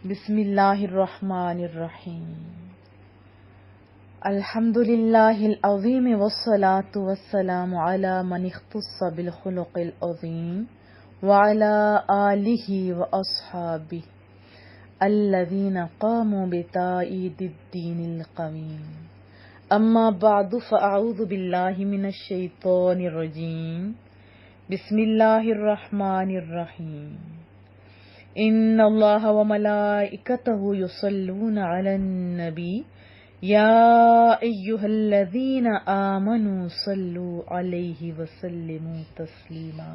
بسم اللہ الرحمن الرحیم الحمد للہ العظیم والصلاة والسلام علی من اختص بالخلق العظیم وعلی آلہ واصحابہ الذین قاموا بتائید الدین القویم اما بعد فاعوذ باللہ من الشیطان الرجیم بسم اللہ الرحمن الرحیم ان اللہ وملائکتہ یصلون علی النبی یا ایہا الذین آمنوا صلوا علیہ وسلموا تسلیما۔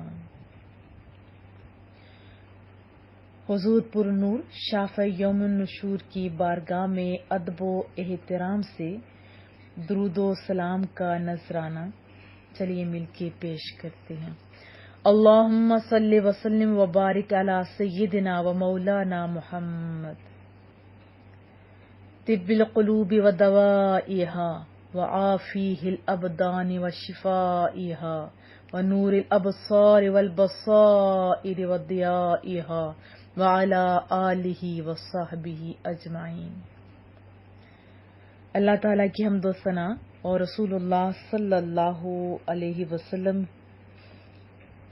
حضور پر نور شافع یوم النشور کی بارگاہ میں ادب و احترام سے درود و سلام کا نذرانہ چلیے مل کے پیش کرتے ہیں۔ اللہم صلی وسلم وبارک علی سیدنا و مولانا محمد طب القلوب و دوائیہا و عافیہ الابدان و شفائیہا و نور الابصار والبصائر و ضیائیہا و علی آلہ و صحبہ اجمعین۔ اللہ تعالیٰ کی حمد و ثنا اور رسول اللہ صلی اللہ علیہ وسلم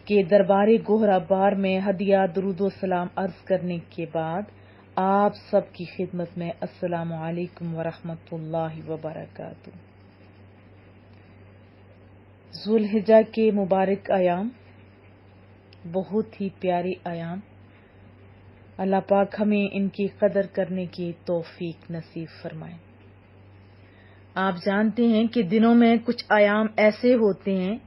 کے دربار گہرا بار میں ہدیہ درود و سلام عرض کرنے کے بعد آپ سب کی خدمت میں السلام علیکم ورحمۃ اللہ وبرکاتہ۔ ذوالحجہ کے مبارک ایام بہت ہی پیاری ایام، اللہ پاک ہمیں ان کی قدر کرنے کی توفیق نصیب فرمائے۔ آپ جانتے ہیں کہ دنوں میں کچھ ایام ایسے ہوتے ہیں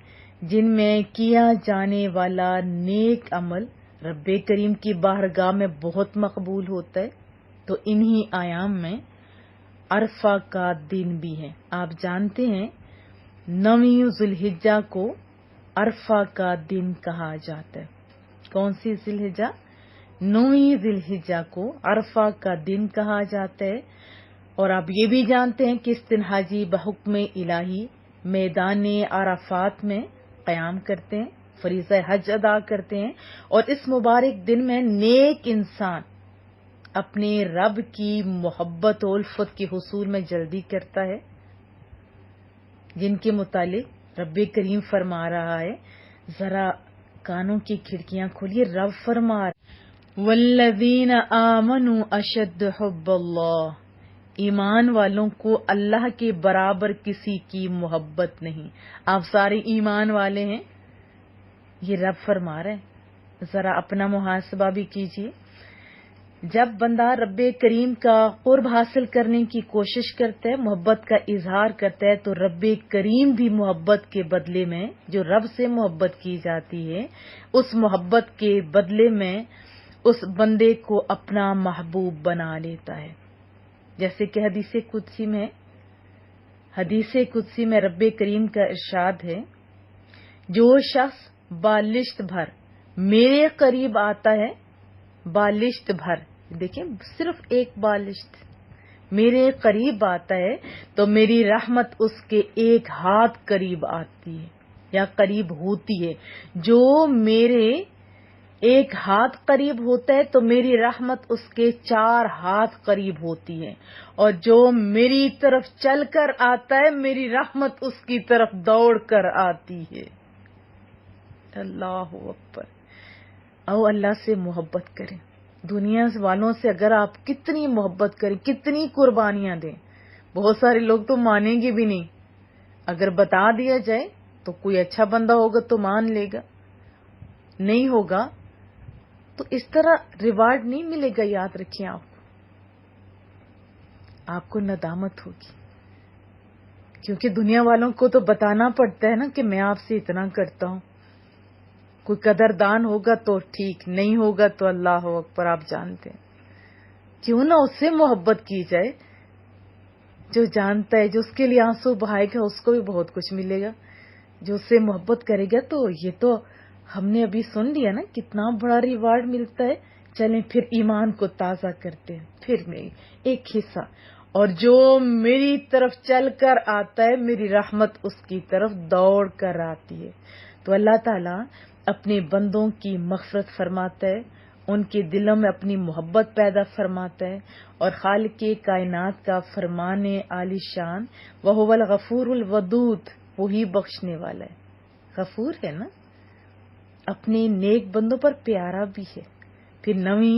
جن میں کیا جانے والا نیک عمل رب کریم کی بارگاہ میں بہت مقبول ہوتا ہے، تو انہی ایام میں عرفہ کا دن بھی ہے۔ آپ جانتے ہیں 9 ذوالحجہ کو عرفہ کا دن کہا جاتا ہے۔ کون سی ذوالحجہ؟ 9 ذوالحجہ کو عرفہ کا دن کہا جاتا ہے۔ اور آپ یہ بھی جانتے ہیں کہ اس دن حاجی بحکم الہی میدان عرفات میں قیام کرتے ہیں، فریضہ حج ادا کرتے ہیں، اور اس مبارک دن میں نیک انسان اپنے رب کی محبت و الفت کے حصول میں جلدی کرتا ہے، جن کے متعلق رب کریم فرما رہا ہے، ذرا کانوں کی کھڑکیاں کھولیے، رب فرما رہا والذین آمنوا اشد حب اللہ، ایمان والوں کو اللہ کے برابر کسی کی محبت نہیں۔ آپ سارے ایمان والے ہیں، یہ رب فرما رہے ہیں۔ ذرا اپنا محاسبہ بھی کیجیے۔ جب بندہ رب کریم کا قرب حاصل کرنے کی کوشش کرتا ہے، محبت کا اظہار کرتا ہے، تو رب کریم بھی محبت کے بدلے میں، جو رب سے محبت کی جاتی ہے، اس محبت کے بدلے میں اس بندے کو اپنا محبوب بنا لیتا ہے۔ جیسے کہ حدیث قدسی میں رب کریم کا ارشاد ہے، جو شخص بالشت بھر میرے قریب آتا ہے، بالشت بھر، دیکھیں صرف ایک بالشت میرے قریب آتا ہے تو میری رحمت اس کے ایک ہاتھ قریب آتی ہے یا قریب ہوتی ہے۔ جو میرے ایک ہاتھ قریب ہوتا ہے تو میری رحمت اس کے 4 ہاتھ قریب ہوتی ہے، اور جو میری طرف چل کر آتا ہے میری رحمت اس کی طرف دوڑ کر آتی ہے۔ اللہ اکبر۔ او اللہ سے محبت کریں۔ دنیا والوں سے اگر آپ کتنی محبت کریں، کتنی قربانیاں دیں، بہت سارے لوگ تو مانیں گے بھی نہیں۔ اگر بتا دیا جائے تو کوئی اچھا بندہ ہوگا تو مان لے گا، نہیں ہوگا تو اس طرح ریوارڈ نہیں ملے گا۔ یاد رکھیں، آپ کو ندامت ہوگی، کیونکہ دنیا والوں کو تو بتانا پڑتا ہے نا کہ میں آپ سے اتنا کرتا ہوں۔ کوئی قدردان ہوگا تو ٹھیک، نہیں ہوگا تو اللہ اکبر۔ آپ جانتے ہیں کیوں نہ اس سے محبت کی جائے، جو جانتا ہے، جو اس کے لیے آنسو بہائے گا اس کو بھی بہت کچھ ملے گا۔ جو اس سے محبت کرے گا تو یہ تو ہم نے ابھی سن لیا نا کتنا بڑا ریوارڈ ملتا ہے۔ چلیں پھر ایمان کو تازہ کرتے ہیں۔ پھر میں ایک حصہ، اور جو میری طرف چل کر آتا ہے میری رحمت اس کی طرف دوڑ کر آتی ہے۔ تو اللہ تعالیٰ اپنے بندوں کی مغفرت فرماتا ہے ان کے دلوں میں اپنی محبت پیدا فرماتا ہے، اور خالق کائنات کا فرمان عالی شان وَهُوَ الْغَفُورُ الْوَدُودُ، وہی بخشنے والا ہے، غفور ہے نا، اپنے نیک بندوں پر پیارا بھی ہے۔ پھر 9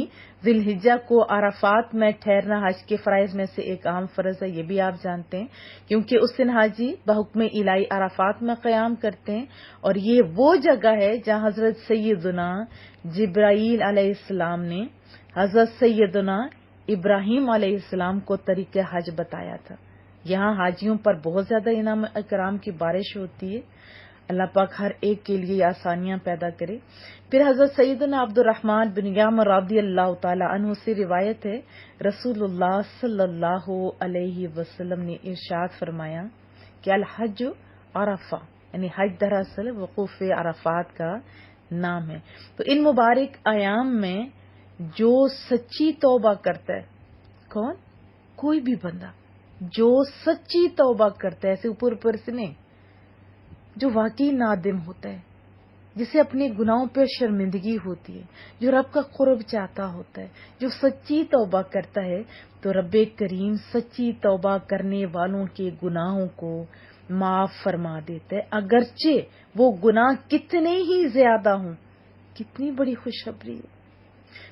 ذی الحجہ کو عرفات میں ٹھہرنا حج کے فرائض میں سے ایک اہم فرض ہے، یہ بھی آپ جانتے ہیں، کیونکہ اس دن حاجی بحکم الہی عرفات میں قیام کرتے ہیں، اور یہ وہ جگہ ہے جہاں حضرت سیدنا جبرائیل علیہ السلام نے حضرت سیدنا ابراہیم علیہ السلام کو طریقہ حج بتایا تھا۔ یہاں حاجیوں پر بہت زیادہ انعام اکرام کی بارش ہوتی ہے، اللہ پاک ہر ایک کے لیے آسانیاں پیدا کرے۔ پھر حضرت سیدنا عبد الرحمن بن یعمر رضی اللہ تعالی عنہ سے روایت ہے، رسول اللہ صلی اللہ علیہ وسلم نے ارشاد فرمایا کہ الحج عرفہ، یعنی حج دراصل وقوف عرفات کا نام ہے۔ تو ان مبارک ایام میں جو سچی توبہ کرتا ہے، کون؟ کوئی بھی بندہ جو سچی توبہ کرتا ہے، ایسے اوپر سے نہیں، جو واقعی نادم ہوتا ہے، جسے اپنے گناہوں پہ شرمندگی ہوتی ہے، جو رب کا قرب چاہتا ہوتا ہے، جو سچی توبہ کرتا ہے، تو رب کریم سچی توبہ کرنے والوں کے گناہوں کو معاف فرما دیتا ہے، اگرچہ وہ گناہ کتنے ہی زیادہ ہوں۔ کتنی بڑی خوشخبری ہے۔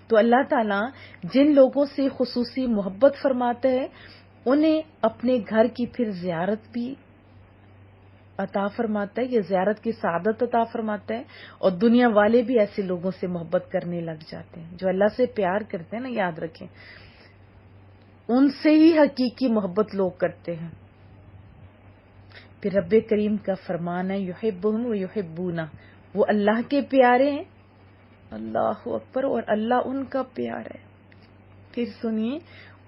تو اللہ تعالیٰ جن لوگوں سے خصوصی محبت فرماتا ہے، انہیں اپنے گھر کی پھر زیارت بھی عطا فرماتا ہے، یہ زیارت کی سعادت عطا فرماتا ہے، اور دنیا والے بھی ایسے لوگوں سے محبت کرنے لگ جاتے ہیں جو اللہ سے پیار کرتے ہیں نا، یاد رکھیں ان سے ہی حقیقی محبت لوگ کرتے ہیں۔ پھر رب کریم کا فرمان ہے یحبہم و یحبونہ، وہ اللہ کے پیارے ہیں، اللہ اکبر، اور اللہ ان کا پیارا ہے۔ پھر سنیے،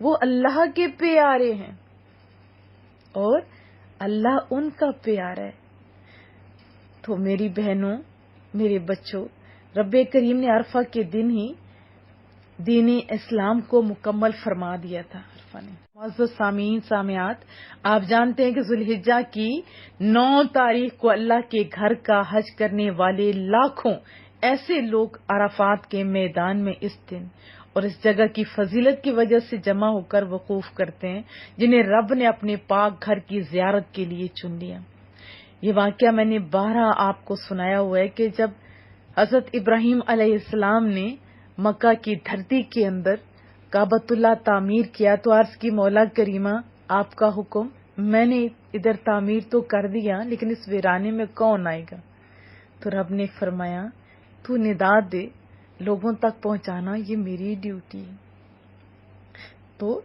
وہ اللہ کے پیارے ہیں اور اللہ ان کا پیارا ہے۔ تو میری بہنوں، میرے بچوں، رب کریم نے عرفہ کے دن ہی دین اسلام کو مکمل فرما دیا تھا۔ عرفہ نے، معزز سامعین سامعات، آپ جانتے ہیں کہ ذی الحجہ کی 9 تاریخ کو اللہ کے گھر کا حج کرنے والے لاکھوں ایسے لوگ عرفات کے میدان میں اس دن اور اس جگہ کی فضیلت کی وجہ سے جمع ہو کر وقوف کرتے ہیں، جنہیں رب نے اپنے پاک گھر کی زیارت کے لیے چن لیا۔ یہ واقعہ میں نے 12 آپ کو سنایا ہوا ہے کہ جب حضرت ابراہیم علیہ السلام نے مکہ کی دھرتی کے اندر کعبۃ اللہ تعمیر کیا تو عرض کی مولا کریمہ آپ کا حکم، میں نے ادھر تعمیر تو کر دیا لیکن اس ویرانے میں کون آئے گا؟ تو رب نے فرمایا تو ندا دے، لوگوں تک پہنچانا یہ میری ڈیوٹی ہے۔ تو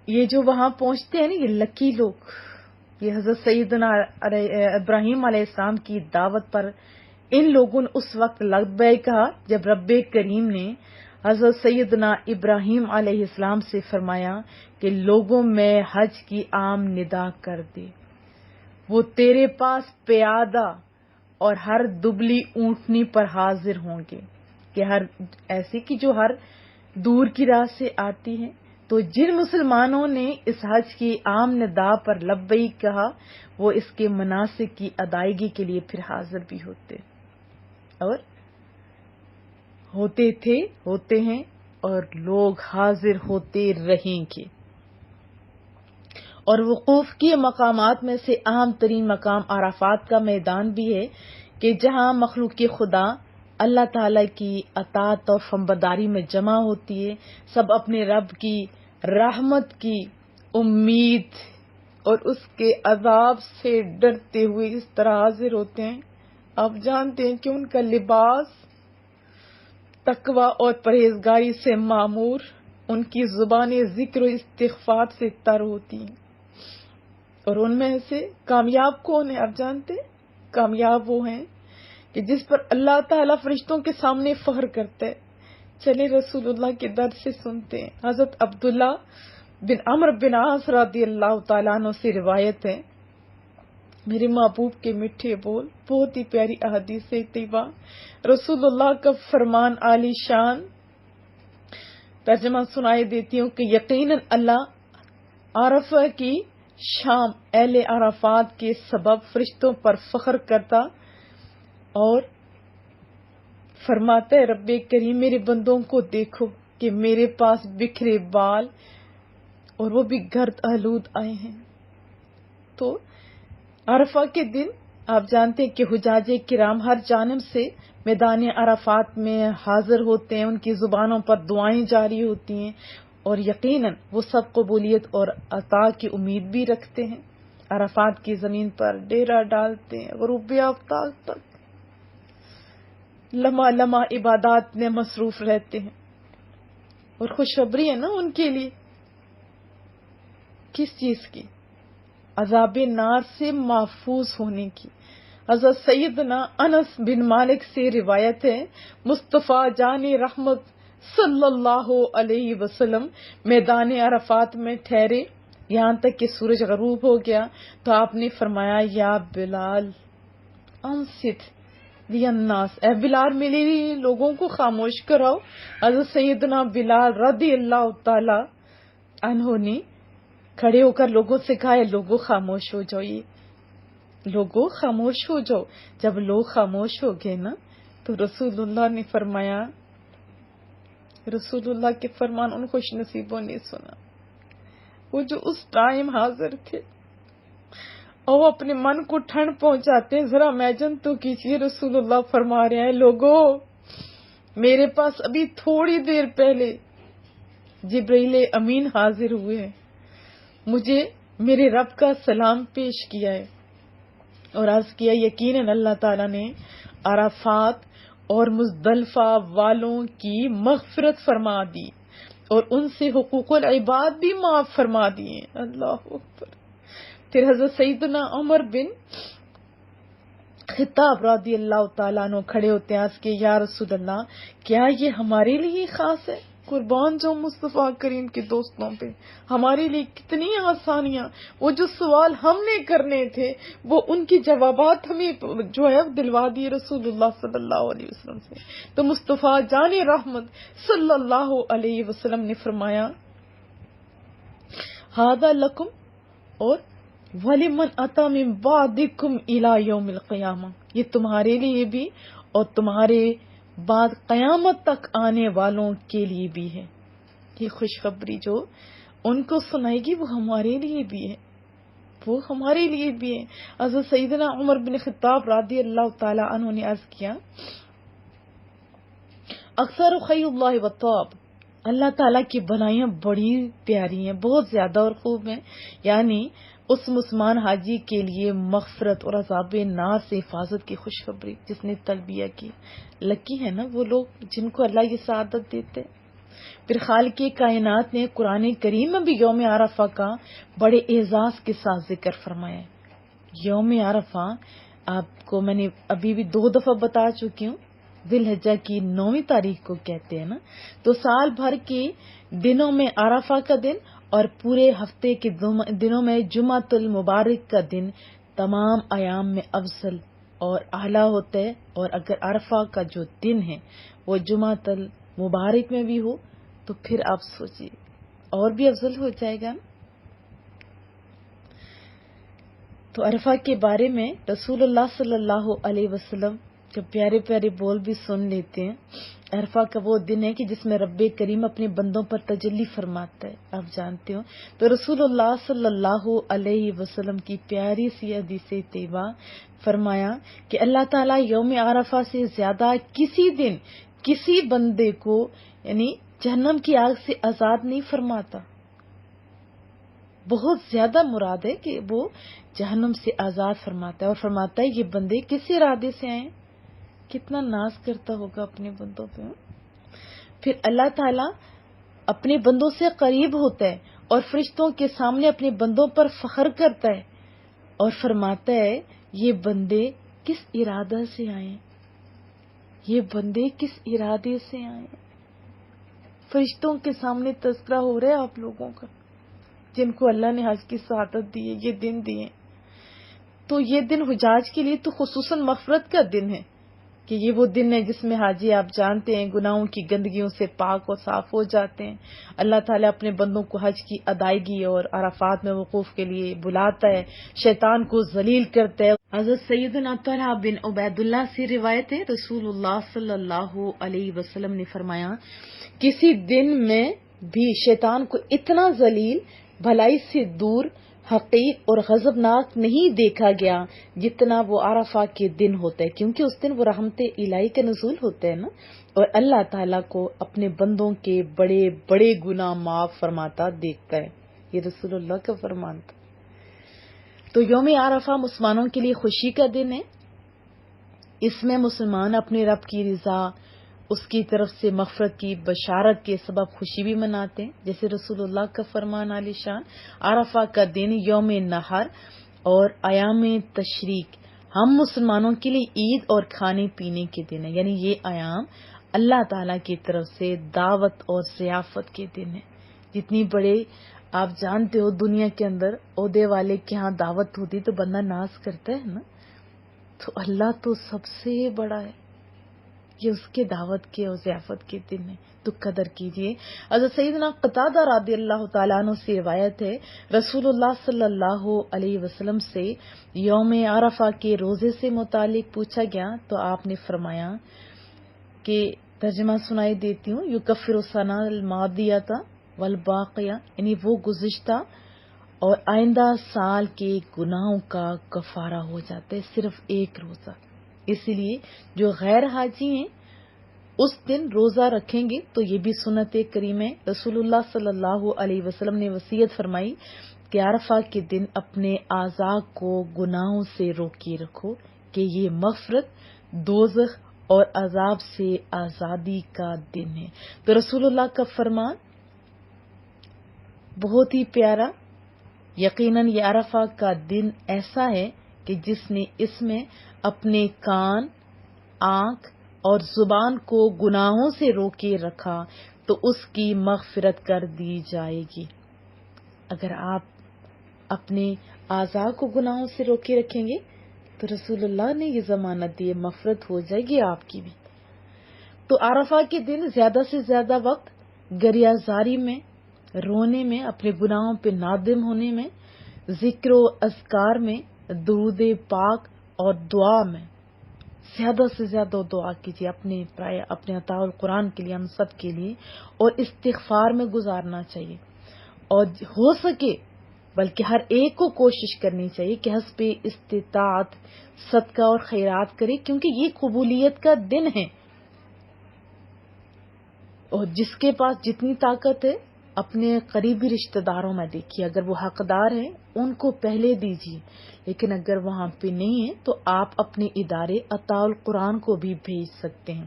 یہ جو وہاں پہنچتے ہیں نا، یہ لکی لوگ، یہ حضرت سیدنا ابراہیم علیہ السلام کی دعوت پر ان لوگوں نے اس وقت لبیک کہا جب رب کریم نے حضرت سیدنا ابراہیم علیہ السلام سے فرمایا کہ لوگوں میں حج کی عام ندا کر دے، وہ تیرے پاس پیادہ اور ہر دبلی اونٹنی پر حاضر ہوں گے، کہ ہر ایسی کی جو ہر دور کی راہ سے آتی ہیں۔ تو جن مسلمانوں نے اس حج کی عام ندا پر لبیک کہا، وہ اس کے مناسک کی ادائیگی کے لیے پھر حاضر بھی ہوتے اور ہوتے تھے، ہوتے ہیں اور لوگ حاضر ہوتے رہیں گے۔ اور وقوف کے مقامات میں سے اہم ترین مقام عرفات کا میدان بھی ہے کہ جہاں مخلوق خدا اللہ تعالی کی اطاعت اور فرمانبرداری میں جمع ہوتی ہے، سب اپنے رب کی رحمت کی امید اور اس کے عذاب سے ڈرتے ہوئے اس طرح حاضر ہوتے ہیں۔ آپ جانتے ہیں کہ ان کا لباس تقوی اور پرہیزگاری سے معمور، ان کی زبانیں ذکر و استغفار سے تر ہوتی ہیں، اور ان میں سے کامیاب کون ہے؟ آپ جانتے ہیں کامیاب وہ ہیں کہ جس پر اللہ تعالیٰ فرشتوں کے سامنے فخر کرتا ہے۔ چلے رسول اللہ کے در سے سنتے ہیں۔ حضرت عبداللہ بن عمرو بن عاص رضی اللہ تعالیٰ عنہ سے روایت ہے، میرے محبوب کے میٹھے بول، بہت ہی پیاری احادیث طیبہ، رسول اللہ کا فرمان عالی شان، ترجمہ سنائے دیتی ہوں کہ یقیناً اللہ عرفہ کی شام اہل عرفات کے سبب فرشتوں پر فخر کرتا اور فرماتا ہے رب کریم میرے بندوں کو دیکھو کہ میرے پاس بکھرے بال اور وہ بھی گرد آلود آئے ہیں. تو عرفہ کے دن آپ جانتے ہیں کہ حجاج کرام ہر جانب سے میدان عرفات میں حاضر ہوتے ہیں، ان کی زبانوں پر دعائیں جاری ہوتی ہیں اور یقیناً وہ سب قبولیت اور عطا کی امید بھی رکھتے ہیں. عرفات کی زمین پر ڈیرا ڈالتے ہیں، غروب آفتاب تک لمحہ لمحہ عبادات میں مصروف رہتے ہیں. اور خوشخبری ہے نا ان کے لیے، کس چیز کی؟ عذاب نار سے محفوظ ہونے کی. حضرت سیدنا انس بن مالک سے روایت ہے، مصطفیٰ جان رحمت صلی اللہ علیہ وسلم میدان عرفات میں ٹھہرے یہاں تک کہ سورج غروب ہو گیا تو آپ نے فرمایا یا بلال انصت لی الناس، اے بلال میرے لیے لوگوں کو خاموش کراؤ. حضرت سیدنا بلال رضی اللہ تعالی عنہ نے کھڑے ہو کر لوگوں سے کہا، لوگوں خاموش ہو جائیے، لوگوں خاموش ہو جاؤ. جب لوگ خاموش ہو گئے نا تو رسول اللہ نے فرمایا، رسول اللہ کے فرمان ان خوش نصیبوں نے سنا، وہ جو اس ٹائم حاضر تھے اور وہ اپنے من کو ٹھنڈ پہنچاتے ہیں. ذرا امیجن تو کیجیے، رسول اللہ فرما رہے ہیں لوگوں میرے پاس ابھی تھوڑی دیر پہلے جبرائیل امین حاضر ہوئے ہیں، مجھے میرے رب کا سلام پیش کیا ہے اور عرض کیا یقیناً اللہ تعالیٰ نے عرفات اور مزدلفہ والوں کی مغفرت فرما دی اور ان سے حقوق العباد بھی معاف فرما دیے. اللہ اکبر. پھر حضرت سیدنا عمر بن خطاب رضی اللہ تعالیٰ عنہ کھڑے ہوتے ہیں، عرض کہ یا رسول اللہ کیا یہ ہمارے لیے خاص ہے؟ قربان جو مصطفیٰ کریم کے دوستوں پہ، ہمارے لیے کتنی آسانیاں. وہ جو سوال ہم نے کرنے تھے وہ ان کی جوابات ہمیں جو ہے دلوا دیے رسول اللہ صلی اللہ علیہ وسلم سے. تو مصطفیٰ جان رحمت صلی اللہ علیہ وسلم نے فرمایا ھذا لکم اور وَلِمَنْ أَتَى مِنْ بَعْدِكُمْ إِلَى يَوْمِ الْقِيَامَةِ، یہ تمہارے لیے بھی اور تمہارے بعد قیامت تک آنے والوں کے لیے بھی ہے. یہ خوشخبری جو ان کو سنائے گی وہ ہمارے لیے بھی ہے، وہ ہمارے لیے بھی ہے. حضرت سیدنا عمر بن خطاب رضی اللہ تعالی عنہ نے عرض کیا اکثر خیر اللہ والطاب، اللہ تعالیٰ کی بنائیاں بڑی پیاری ہیں، بہت زیادہ اور خوب ہیں. یعنی اس مسلمان حاجی کے لیے مغفرت اور عذاب نار سے حفاظت کی خوشخبری. جس نے تلبیہ کی لکی ہے نا وہ لوگ جن کو اللہ یہ سعادت دیتے. پھر خالق کائنات نے قرآن کریم میں بھی یوم عرفہ کا بڑے اعزاز کے ساتھ ذکر فرمایا ہے. یوم عرفہ آپ کو میں نے ابھی بھی 2 دفعہ بتا چکی ہوں، ذی الحجہ کی 9ویں تاریخ کو کہتے ہیں نا. تو سال بھر کے دنوں میں عرفہ کا دن اور پورے ہفتے کے دنوں میں جمعۃ المبارک کا دن تمام ایام میں افضل اور اعلیٰ ہوتا ہے. اور اگر عرفہ کا جو دن ہے وہ جمعۃ المبارک میں بھی ہو تو پھر آپ سوچیے اور بھی افضل ہو جائے گا. تو عرفہ کے بارے میں رسول اللہ صلی اللہ علیہ وسلم جو پیارے پیارے بول بھی سن لیتے ہیں. عرفہ کا وہ دن ہے کہ جس میں رب کریم اپنے بندوں پر تجلی فرماتا ہے، آپ جانتے ہو. تو رسول اللہ صلی اللہ علیہ وسلم کی پیاری سی حدیث طیبہ فرمایا کہ اللہ تعالیٰ یوم عرفہ سے زیادہ کسی دن کسی بندے کو یعنی جہنم کی آگ سے آزاد نہیں فرماتا. بہت زیادہ مراد ہے کہ وہ جہنم سے آزاد فرماتا ہے اور فرماتا ہے یہ بندے کس ارادے سے آئے، کتنا ناز کرتا ہوگا اپنے بندوں پہ. پھر اللہ تعالیٰ اپنے بندوں سے قریب ہوتا ہے اور فرشتوں کے سامنے اپنے بندوں پر فخر کرتا ہے اور فرماتا ہے یہ بندے کس ارادہ سے آئے، یہ بندے کس ارادے سے آئے. فرشتوں کے سامنے تذکرہ ہو رہا ہے آپ لوگوں کا جن کو اللہ نے حج کی سعادت دی ہے، یہ دن دیے. تو یہ دن حجاج کے لیے تو خصوصاً مغفرت کا دن ہے. کہ یہ وہ دن ہے جس میں حاجی آپ جانتے ہیں گناہوں کی گندگیوں سے پاک اور صاف ہو جاتے ہیں. اللہ تعالیٰ اپنے بندوں کو حج کی ادائیگی اور عرفات میں وقوف کے لیے بلاتا ہے، شیطان کو ذلیل کرتا ہے. حضرت سیدنا طلحہ بن عبید اللہ سے روایت ہے، رسول اللہ صلی اللہ علیہ وسلم نے فرمایا کسی دن میں بھی شیطان کو اتنا ذلیل، بھلائی سے دور، حقیر اور غضبناک نہیں دیکھا گیا جتنا وہ عرفہ کے دن ہوتا ہے، کیونکہ اس دن وہ رحمت الہی کا نزول ہوتا ہے نا، اور اللہ تعالیٰ کو اپنے بندوں کے بڑے بڑے گناہ معاف فرماتا دیکھتا ہے. یہ رسول اللہ کا فرمان تھا. تو یوم عرفہ مسلمانوں کے لیے خوشی کا دن ہے. اس میں مسلمان اپنے رب کی رضا، اس کی طرف سے مغفرت کی بشارت کے سبب خوشی بھی مناتے ہیں، جیسے رسول اللہ کا فرمان عالی شان. عرفہ کا دن یوم نحر اور ایام تشریق ہم مسلمانوں کے لیے عید اور کھانے پینے کے دن ہیں، یعنی یہ ایام اللہ تعالیٰ کی طرف سے دعوت اور ضیافت کے دن ہیں. جتنی بڑے آپ جانتے ہو دنیا کے اندر عہدے والے کے ہاں دعوت ہوتی تو بندہ ناز کرتا ہے نا، تو اللہ تو سب سے بڑا ہے، یہ اس کے دعوت کے اور ضیافت کے دن ہیں، تو قدر کیجئے. حضرت سیدنا قتادہ رضی اللہ تعالیٰ عنہ سے روایت ہے، رسول اللہ صلی اللہ علیہ وسلم سے یوم عرفہ کے روزے سے متعلق پوچھا گیا تو آپ نے فرمایا کہ ترجمہ سنائی دیتی ہوں، یکفر السنہ الماضیۃ والباقیہ، یعنی وہ گزشتہ اور آئندہ سال کے گناہوں کا کفارہ ہو جاتا ہے صرف ایک روزہ. اسی لیے جو غیر حاجی ہیں اس دن روزہ رکھیں گے تو یہ بھی سنت کریم ہے. رسول اللہ صلی اللہ علیہ وسلم نے وصیت فرمائی کہ عرفہ کے دن اپنے اعضاء کو گناہوں سے روکے رکھو کہ یہ مغفرت، دوزخ اور عذاب سے آزادی کا دن ہے. تو رسول اللہ کا فرمان بہت ہی پیارا. یقیناً یہ عرفہ کا دن ایسا ہے کہ جس نے اس میں اپنے کان، آنکھ اور زبان کو گناہوں سے روکے رکھا تو اس کی مغفرت کر دی جائے گی. اگر آپ اپنے اعضاء کو گناہوں سے روکے رکھیں گے تو رسول اللہ نے یہ ضمانت دی، مغفرت ہو جائے گی آپ کی بھی. تو عرفہ کے دن زیادہ سے زیادہ وقت گریہ زاری میں، رونے میں، اپنے گناہوں پہ نادم ہونے میں، ذکر و اذکار میں، درود پاک اور دعا میں زیادہ سے زیادہ دعا کیجیے اپنے عطاء القرآن کے لیے، ہم سب کے لیے، اور استغفار میں گزارنا چاہیے. اور ہو سکے بلکہ ہر ایک کو کوشش کرنی چاہیے کہ حسب استطاعت صدقہ اور خیرات کرے، کیونکہ یہ قبولیت کا دن ہے. اور جس کے پاس جتنی طاقت ہے اپنے قریبی رشتہ داروں میں دیکھیے، اگر وہ حقدار ہیں ان کو پہلے دیجیے، لیکن اگر وہاں پہ نہیں ہے تو آپ اپنے ادارے عطاء القرآن کو بھی بھیج سکتے ہیں.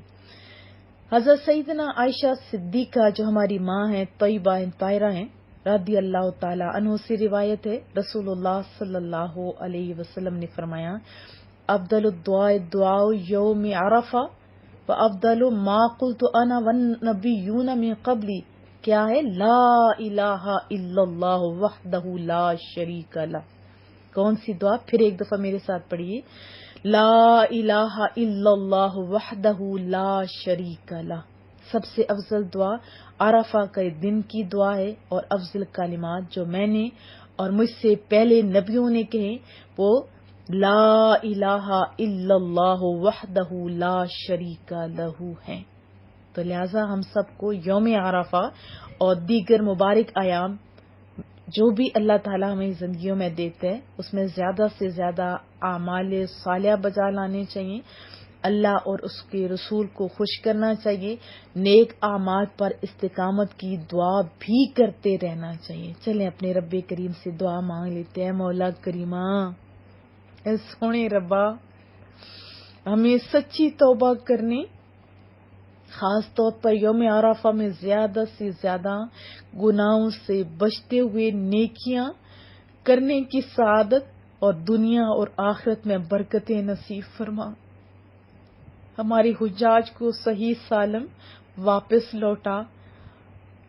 حضرت سیدنا عائشہ صدیقہ جو ہماری ماں ہیں، طیبہ طاہرہ ہیں، رضی اللہ تعالی عنہ سے روایت ہے، رسول اللہ صلی اللہ علیہ وسلم نے فرمایا افضل الدعاء دعاء یوم عرفہ وافضل ما قلت انا والنبیون من قبلی، کیا ہے؟ لا الہ الا اللہ وحدہ لا شریک لہ. کون سی دعا؟ پھر ایک دفعہ میرے ساتھ پڑھیے، لا الہ الا اللہ وحدہ لا شریک لہ. سب سے افضل دعا عرفہ کے دن کی دعا ہے، اور افضل کلمات جو میں نے اور مجھ سے پہلے نبیوں نے کہے وہ لا الہ الا اللہ وحدہ لا شریک لہ ہیں. تو لہٰذا ہم سب کو یوم عرفہ اور دیگر مبارک ایام جو بھی اللہ تعالیٰ ہمیں زندگیوں میں دیتے ہیں اس میں زیادہ سے زیادہ اعمال صالحہ بجا لانے چاہیے، اللہ اور اس کے رسول کو خوش کرنا چاہیے، نیک اعمال پر استقامت کی دعا بھی کرتے رہنا چاہیے. چلیں اپنے رب کریم سے دعا مانگ لیتے ہیں. مولا کریمہ، اے سونے ربا، ہمیں سچی توبہ کرنے، خاص طور پر یوم عرفہ میں زیادہ سے زیادہ گناہوں سے بچتے ہوئے نیکیاں کرنے کی سعادت اور دنیا اور آخرت میں برکتیں نصیب فرما. ہماری حجاج کو صحیح سالم واپس لوٹا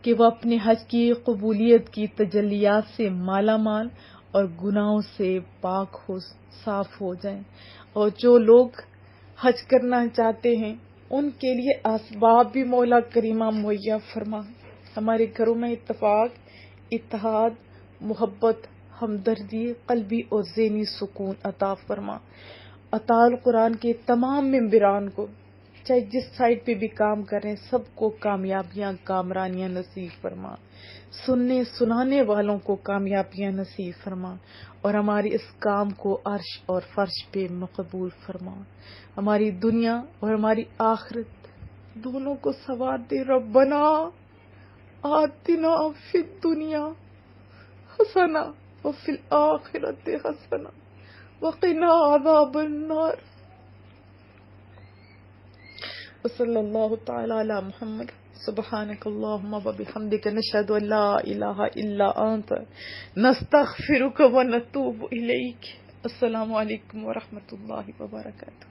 کہ وہ اپنے حج کی قبولیت کی تجلیات سے مالا مال اور گناہوں سے پاک ہو، صاف ہو جائیں. اور جو لوگ حج کرنا چاہتے ہیں ان کے لیے اسباب بھی مولا کریمہ مہیا فرما. ہمارے گھروں میں اتفاق، اتحاد، محبت، ہمدردی، قلبی اور ذہنی سکون عطا فرما. اطال قرآن کے تمام ممبران کو، چاہے جس سائٹ پہ بھی کام کر رہے ہیں، سب کو کامیابیاں، کامرانیاں نصیب فرما. سننے سنانے والوں کو کامیابیاں نصیب فرما، اور ہماری اس کام کو عرش اور فرش پہ مقبول فرما. ہماری دنیا اور ہماری آخرت دونوں کو سنوار دے. ربنا آتنا فی الدنیا حسنہ وفی الآخرۃ حسنہ وقنا عذاب النار. وصلی اللہ تعالی علی محمد. سبحانک اللہم وبحمدک، نشہد ان لا الہ الا انت، نستغفرک ونتوب الیک. السلام علیکم ورحمۃ اللہ وبرکاتہ.